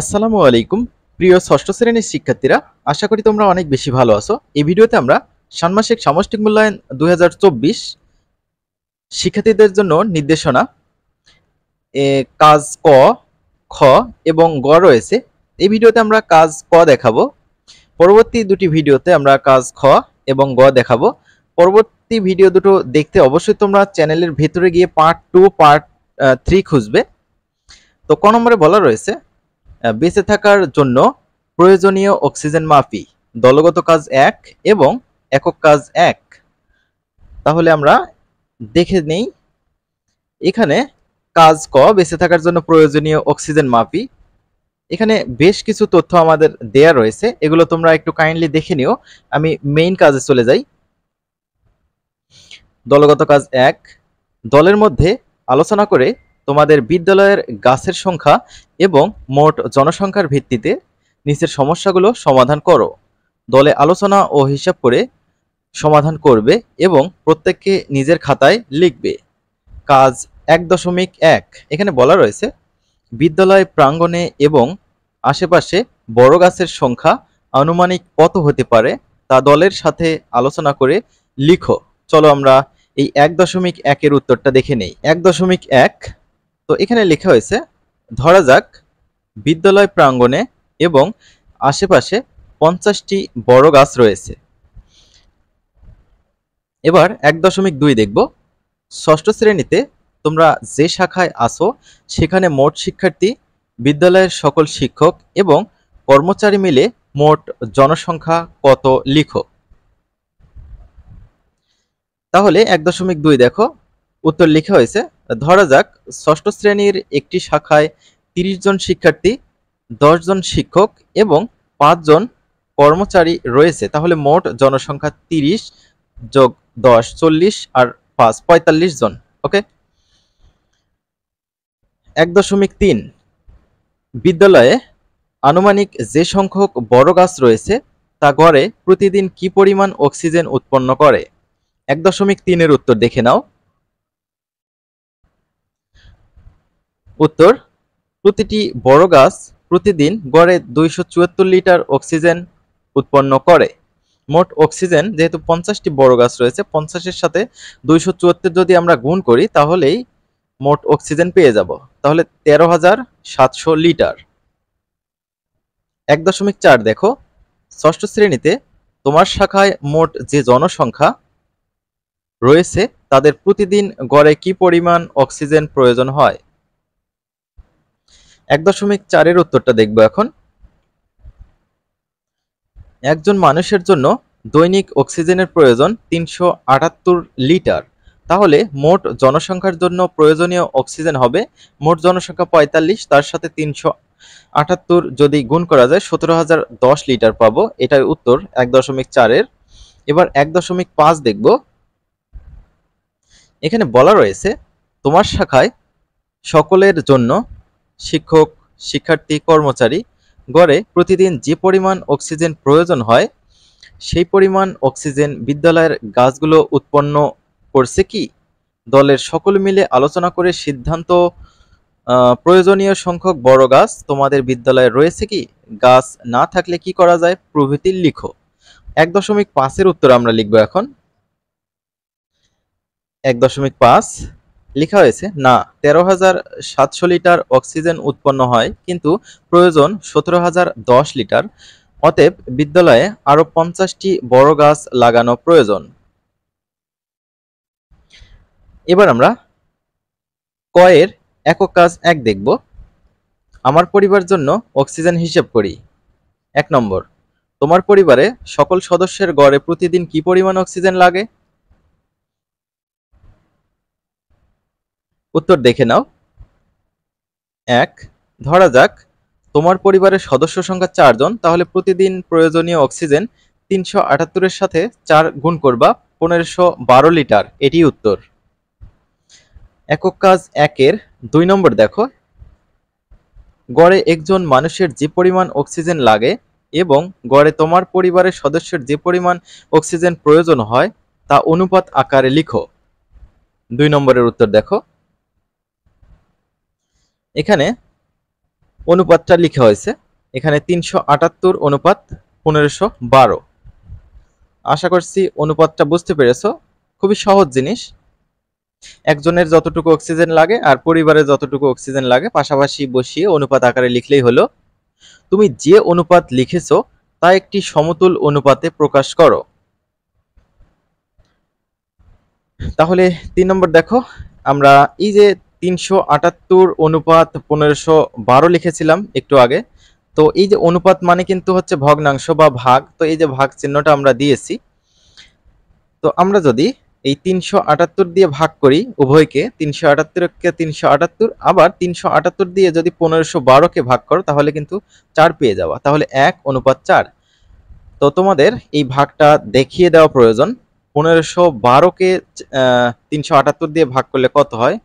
আসসালামু আলাইকুম প্রিয় ষষ্ঠ শ্রেণীর শিক্ষার্থীরা, আশা করি তোমরা অনেক বেশি ভালো আছো। এই ভিডিওতে আমরা ষান্মাসিক সামষ্টিক মূল্যায়ন 2024 শিক্ষার্থীদের জন্য নির্দেশনা কাজ ক, খ এবং গ রয়েছে। এই ভিডিওতে আমরা কাজ ক দেখাবো। পরবর্তী দুটি ভিডিওতে আমরা কাজ খ এবং গ দেখাবো। পরবর্তী ভিডিও দুটো দেখতে অবশ্যই তোমরা চ্যানেলের ভেতরে গিয়ে পার্ট 2 পার্ট 3 খুঁজবে। তো ক নম্বরে বলা রয়েছে, বেঁচে থাকার জন্য প্রয়োজনীয় অক্সিজেন মাপি, দলগত কাজ 1 এবং একক কাজ 1। তাহলে আমরা দেখে নেই। এখানে কাজ ক, বেঁচে থাকার জন্য প্রয়োজনীয় অক্সিজেন মাপি। এখানে বেশ কিছু তথ্য আমাদের দেয়া রয়েছে, এগুলো তোমরা একটু কাইন্ডলি দেখে নিও। আমি মেইন কাজে চলে যাই। দলগত কাজ 1, দলের মধ্যে আলোচনা করে তোমাদের বিদ্যালয়ের গাছের সংখ্যা এবং মোট জনসংখ্যার ভিত্তিতে নিচের সমস্যাগুলো সমাধান করো। দলে আলোচনা ও হিসাব করে সমাধান করবে এবং প্রত্যেককে নিজের খাতায় লিখবে। কাজ 1.1, এখানে বলা রয়েছে বিদ্যালয় প্রাঙ্গণে এবং আশেপাশে বড় গাছের সংখ্যা আনুমানিক কত হতে পারে তা দলের সাথে আলোচনা করে লিখো। চলো আমরা এই 1.1 এর উত্তরটা দেখে নেই। 1.1, তো এখানে লেখা হয়েছে, ধরা যাক বিদ্যালয় প্রাঙ্গণে এবং আশেপাশে 50টি বড় গাছ রয়েছে। এবার 1.2 দেখব। ষষ্ঠ শ্রেণীতে তোমরা যে শাখায় আসো সেখানে মোট শিক্ষার্থী, বিদ্যালয়ের সকল শিক্ষক এবং কর্মচারী মিলে মোট জনসংখ্যা কত লিখো। তাহলে 1.2 দেখো, উত্তর লেখা হয়েছে, ধরা যাক ষষ্ঠ শ্রেণীর একটি শাখায় 30 জন শিক্ষার্থী, 10 জন শিক্ষক এবং 5 জন কর্মচারী রয়েছে। তাহলে মোট জনসংখ্যা 30 যোগ 10 40 আর 5 45 জন। ওকে। 1.3, বিদ্যালয়ে আনুমানিক যে সংখ্যক বড় গাছ রয়েছে তা গড়ে প্রতিদিন কি পরিমাণ অক্সিজেন উৎপন্ন করে। 1.3 এর উত্তর দেখে নাও। উত্তর, প্রতিটি বড় গাছ প্রতিদিন গড়ে 274 লিটার অক্সিজেন উৎপন্ন করে। মোট অক্সিজেন যেহেতু 50টি বড় গাছ রয়েছে, 50-এর সাথে 274 যদি আমরা গুণ করি তাহলেই মোট অক্সিজেন পেয়ে যাব। তাহলে 13,700 লিটার। 1.4 দেখো, ষষ্ঠ শ্রেণীতে তোমার শাখায় মোট যে জনসংখ্যা রয়েছে তাদের প্রতিদিন গড়ে কি পরিমাণ অক্সিজেন প্রয়োজন হয়। 1.4 এর উত্তরটা দেখব এখন। একজন মানুষের জন্য দৈনিক অক্সিজেনের প্রয়োজন 378 লিটার। তাহলে মোট জনসংখ্যার জন্য প্রয়োজনীয় অক্সিজেন হবে, মোট জনসংখ্যা 45, তার সাথে 378 যদি গুণ করা যায় 17,010 লিটার পাবো। এটাই উত্তর 1.4 এর। এবার 1.5 দেখব। এখানে বলা রয়েছে তোমার শাখায় সকলের জন্য, শিক্ষক, শিক্ষার্থী, কর্মচারী গড়ে প্রতিদিন যে পরিমাণ অক্সিজেন প্রয়োজন হয় সেই পরিমাণ অক্সিজেন বিদ্যালয়ের গাছগুলো উৎপন্ন করছে কি। দলের সকলে মিলে আলোচনা করে সিদ্ধান্ত, প্রয়োজনীয় সংখ্যক বড় গাছ তোমাদের বিদ্যালয়ে রয়েছে কি, গাছ না থাকলে কি করা যায় প্রভৃতি লিখো। 1.5 এর উত্তর আমরা লিখব এখন। 1.5 লেখা হয়েছে, না, 13,700 লিটার অক্সিজেন উৎপন্ন হয় কিন্তু প্রয়োজন 17,010 লিটার। অতএব বিদ্যালয়ে আরো 50টি বড় গাছ লাগানো প্রয়োজন। এবার আমরা ক এর একক কাজ 1 দেখব। আমার পরিবার জন্য অক্সিজেন হিসেব করি। 1 নম্বর, তোমার পরিবারে সকল সদস্যের গড়ে প্রতিদিন কি পরিমাণ অক্সিজেন লাগে। উত্তর দেখে নাও। 1, ধরা যাক তোমার পরিবারের সদস্য সংখ্যা 4 জন, তাহলে প্রতিদিন প্রয়োজনীয় অক্সিজেন 378 এর সাথে 4 গুণ করবা, 1512 লিটার। এটি উত্তর। একক কাজ 1 এর 2 নম্বর দেখো, গড়ে একজন মানুষের যে পরিমাণ অক্সিজেন লাগে এবং গড়ে তোমার পরিবারের সদস্যের যে পরিমাণ অক্সিজেন প্রয়োজন হয় তা অনুপাত আকারে লিখো। 2 নম্বরের উত্তর দেখো। এখানে অনুপাতটা লিখা হয়েছে এখানে 378 অনুপাত 1512। আশা করছি অনুপাতটা বুঝতে পেরেছো। খুবই সহজ জিনিস। একজনের যতটুকু অক্সিজেন লাগে আর পরিবারের যতটুকু অক্সিজেন লাগে পাশাপাশি বসিয়ে অনুপাত আকারে লিখলেই হলো। তুমি যে অনুপাত লিখেছো তা একটি সমতুল অনুপাতে প্রকাশ করো। তাহলে 3 নম্বর দেখো, আমরা এই যে 378 অনুপাত 1512 লিখেছিলাম একটু আগে। তো এই যে অনুপাত মানে কিন্তু হচ্ছে ভগ্নাংশ বা ভাগ, তো এই যে ভাগ চিহ্নটা আমরা দিয়েছি। তো আমরা যদি এই 378 দিয়ে ভাগ করি উভয়কে, 378কে 378 আবার 378 দিয়ে যদি 1512কে ভাগ করো তাহলে কিন্তু 4 পেয়ে যাওয়া, তাহলে 1:4। তো তোমাদের এই ভাগটা দেখিয়ে দেওয়া প্রয়োজন। 1512কে 378 দিয়ে ভাগ করলে কত হয়?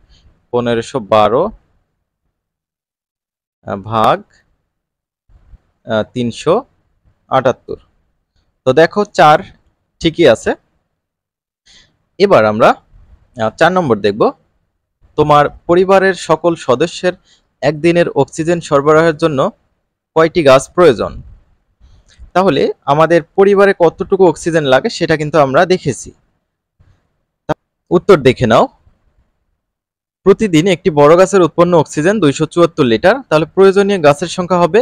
1512 ভাগ 378। তো দেখো 4 ঠিকই আছে। এবার আমরা 4 নম্বর দেখব, তোমার পরিবারের সকল সদস্যের একদিনের অক্সিজেন সরবরাহের জন্য কয়টি গাছ প্রয়োজন? তাহলে আমাদের পরিবারে কতটুকু অক্সিজেন লাগে সেটা কিন্তু আমরা দেখেছি। উত্তর দেখে নাও। প্রতিদিন একটি বড় গাছের উৎপন্ন অক্সিজেন 274 লিটার। তাহলে প্রয়োজনীয় গাছের সংখ্যা হবে,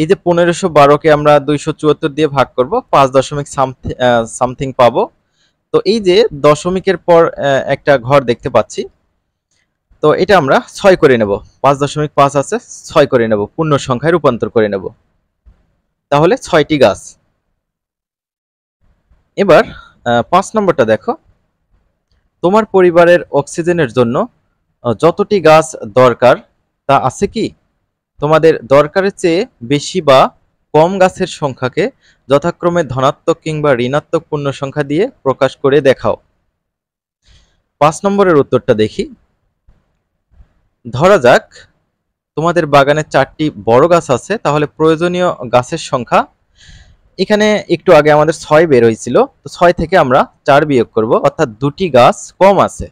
এই যে 1512কে আমরা 274 দিয়ে ভাগ করব, 5 পাবো। তো এই যে দশমিকের পর একটা ঘর দেখতে পাচ্ছি, তো এটা আমরা 6 করে নেব। 5.5 আছে, 6 করে নেব, পূর্ণ সংখ্যায় রূপান্তর করে নেব। তাহলে 6টি গাছ। এবার 5 নম্বরটা দেখো, তোমার পরিবারের অক্সিজেনের জন্য যতটি গাছ দরকার তা আছে কি? তোমাদের দরকারের চেয়ে বেশি বা কম গাছের সংখ্যাকে যথাক্রমে ধনাত্মক কিংবা ঋণাত্মক পূর্ণ সংখ্যা দিয়ে প্রকাশ করে দেখাও। 5 নম্বরের উত্তরটা দেখি। ধরা যাক তোমাদের বাগানে 4টি বড় গাছ আছে, তাহলে প্রয়োজনীয় গাছের সংখ্যা, এখানে একটু আগে আমাদের 6 বের হয়েছিল, তো 6 থেকে আমরা 4 বিয়োগ করব, অর্থাৎ 2টি গাছ কম আছে।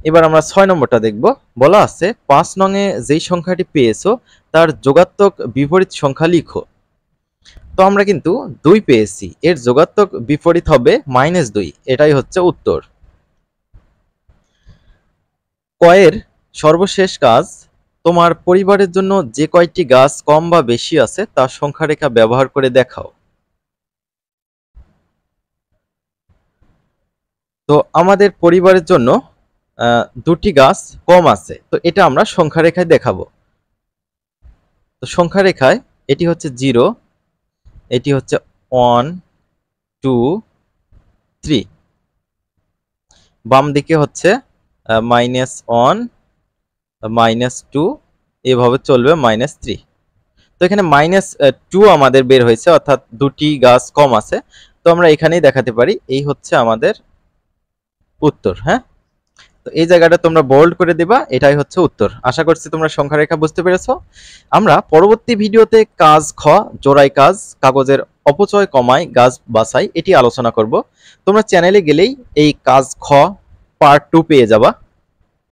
এবার আমরা 6 নম্বরটা দেখব। বলা আছে 5 নংয়ে যেই সংখ্যাটি পেয়েছো তার যোগাত্মক বিপরীত সংখ্যা লিখো। তো আমরা কিন্তু 2 পেয়েছি, এর যোগাত্মক বিপরীত হবে -2, এটাই হচ্ছে উত্তর। কয়ের সর্বশেষ কাজ, তোমার পরিবারের জন্য যে কয়টি গাছ কম বা বেশি আছে তার সংখ্যা রেখা ব্যবহার করে দেখাও। তো আমাদের পরিবারের জন্য 2টি গাছ কম আছে, তো এটা আমরা সংখ্যা রেখায় দেখাবো। তো সংখ্যা রেখায় এটি হচ্ছে 0, এটি হচ্ছে 1 2 3, বাম দিকে হচ্ছে -1 -2, এভাবে চলবে -3। তো এখানে -2 আমাদের বের হয়েছে, অর্থাৎ 2টি গাছ কম আছে। তো আমরা এখানেই দেখাতে পারি এই হচ্ছে আমাদের উত্তর। হ্যাঁ, তো এই জায়গাটা তোমরা বোল্ড করে দিবা, এটাই হচ্ছে উত্তর। আশা করছি তোমরা সংখ্যা রেখা বুঝতে পেরেছো। আমরা পরবর্তী ভিডিওতে কাজ খ, জোড়াই কাজ, কাগজের অপচয় কমায় গাছ বাছাই, এটি আলোচনা করব। তোমরা চ্যানেলে গেলেই এই কাজ খ পার্ট 2 পেয়ে যাবা।